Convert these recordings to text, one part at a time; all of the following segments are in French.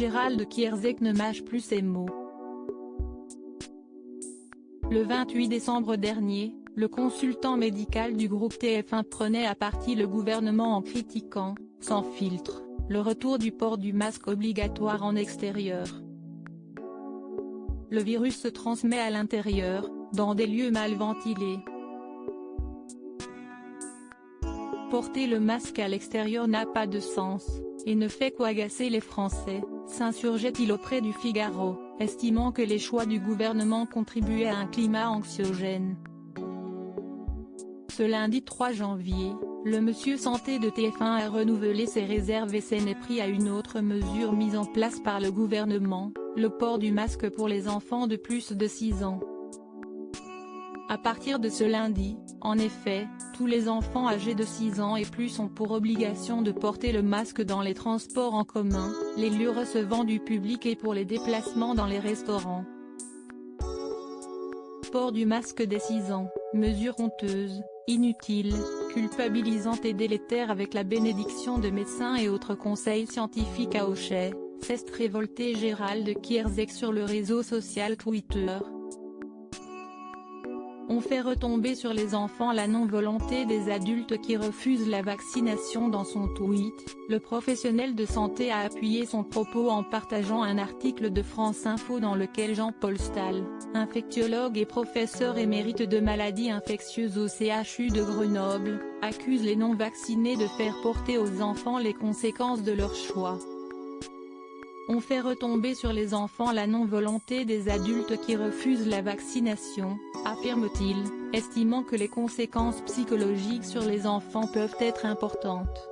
Gérald Kierzek ne mâche plus ses mots. Le 28 décembre dernier, le consultant médical du groupe TF1 prenait à partie le gouvernement en critiquant, sans filtre, le retour du port du masque obligatoire en extérieur. Le virus se transmet à l'intérieur, dans des lieux mal ventilés. Porter le masque à l'extérieur n'a pas de sens, et ne fait qu'agacer les Français, s'insurgeait-il auprès du Figaro, estimant que les choix du gouvernement contribuaient à un climat anxiogène. Ce lundi 3 janvier, le Monsieur Santé de TF1 a renouvelé ses réserves et s'en est pris à une autre mesure mise en place par le gouvernement, le port du masque pour les enfants de plus de 6 ans. À partir de ce lundi, en effet, tous les enfants âgés de 6 ans et plus ont pour obligation de porter le masque dans les transports en commun, les lieux recevant du public et pour les déplacements dans les restaurants. Port du masque dès 6 ans, mesure honteuse, inutile, culpabilisante et délétère avec la bénédiction de médecins et autres conseils scientifiques à Hochet, s'est révolté Gérald Kierzek sur le réseau social Twitter. On fait retomber sur les enfants la non-volonté des adultes qui refusent la vaccination. Dans son tweet, le professionnel de santé a appuyé son propos en partageant un article de France Info dans lequel Jean-Paul Stahl, infectiologue et professeur émérite de maladies infectieuses au CHU de Grenoble, accuse les non-vaccinés de faire porter aux enfants les conséquences de leur choix. On fait retomber sur les enfants la non-volonté des adultes qui refusent la vaccination, affirme-t-il, estimant que les conséquences psychologiques sur les enfants peuvent être importantes.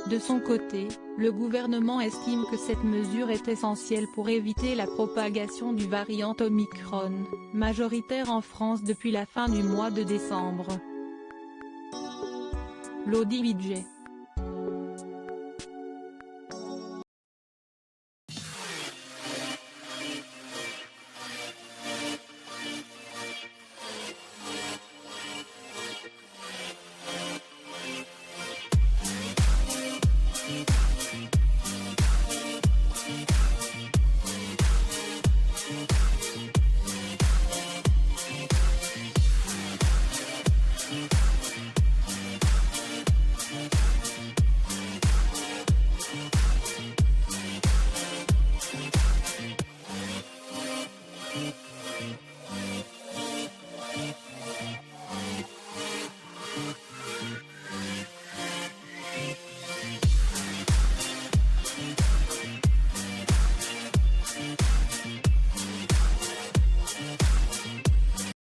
De son côté, le gouvernement estime que cette mesure est essentielle pour éviter la propagation du variant Omicron, majoritaire en France depuis la fin du mois de décembre. Lodi Widget.